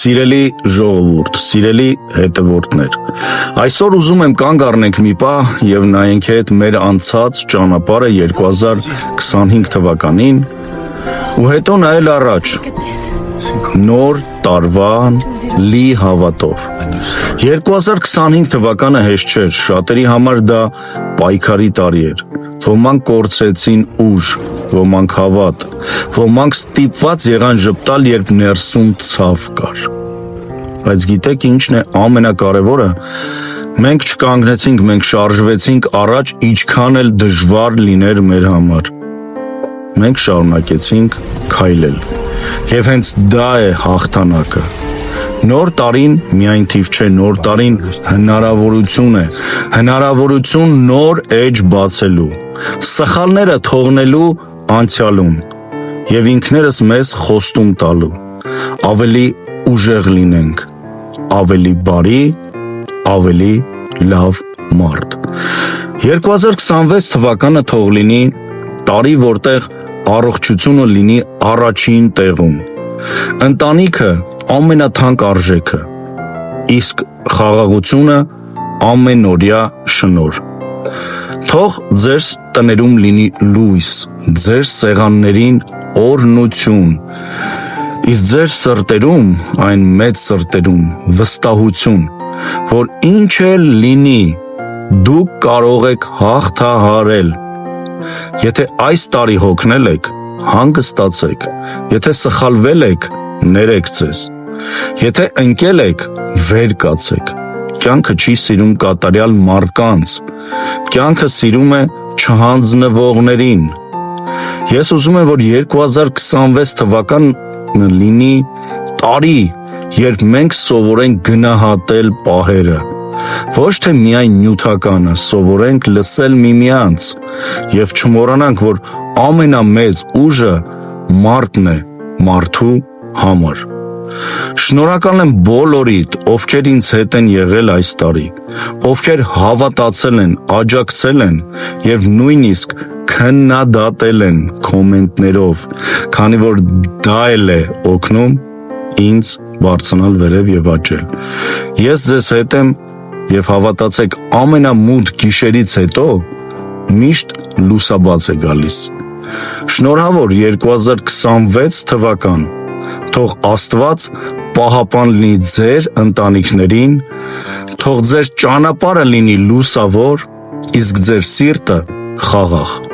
Սիրելի ժողովուրդ, սիրելի հետևորդներ, այսօր ուզում եմ կանգ առնենք մի պահ և նայենք հետ մեր անցած ճանապարհը 2025 թվականին ու հետո նայել առաջ, նոր տարվան լի հավատով։ 2025 թվականը հեշտ չէր, շատերի համար դա պայքարի տարի էր, ոմանք կորցրեցին ուժ, ոմանք հավատ, ոմանք ստիպված եղան ժպտալ, երբ ներսում ցավ կար։ Բայց գիտեք ինչն է ամենակարևորը, մենք չկանգնեցինք, մենք շարժվեցինք առաջ, ինչքան էլ դժվար լիներ մեր համար։ Մենք շարունակեցինք քայլել, և հենց դա է հաղթանակը։ Նոր տարին միայն թիվ չէ, նոր տարին հնարավորություն է, հնարավորություն նոր էջ բացելու, սխալները թողնելու անցյալում և ինքներս մեզ խոստում տալու, ավելի ուժեղ լինենք, ավելի բարի, ավելի լավ մարդ։ 2026 թվականը թող լինի տարի, որտեղ առողջությունը լինի առաջին տեղում, ընտանիքը ամենաթանկ արժեքը, իսկ խաղաղությունը ամենօրյա շնորհ։ Թող ձեր տներում լինի լույս, ձեր սեղաններին օրհնություն, իսկ ձեր սրտերում, այն մեծ սրտերում վստահություն, որ ինչ էլ լինի, դուք կարող եք հաղթահարել։ Եթե այս տարի հոգնել եք, հանգստացեք, եթե սխալվել եք, ներեք ձեզ, եթե ընկել եք, վեր կացեք։ Կյանքը չի սիրում կատարյալ մարդկանց, կյանքը սիրում է չհանձնվողներին։ Ես ուզում եմ, որ 2026 թվականը լինի տարի, երբ մենք սովորենք գնահատել պահերը, ոչ թե միայն նյութականը, սովորենք լսել միմյանց և չմոռանանք, որ ամենամեծ ուժը մարդն է մարդու համար։ Շնորհակալ եմ բոլորիդ, ովքեր ինձ հետ են եղել այս տարի, ովքեր հավատացել են, աջակցել են և նույնիսկ քննադատել են կոմենտներով, քանի որ դա էլ է օգնում ինձ բարձրանալ վերև և աճել։ Ես ձեզ հետ եմ և հավատացեք, ամենամութ գիշերից հետո միշտ լուսաբաց է գալիս։ Շնորհավոր 2026 թվական, թող Աստված պահապան լինի ձեր ընտանիքներին, թող ձեր ճանապարհը լինի լուսավոր, իսկ ձեր սիրտը խաղաղ։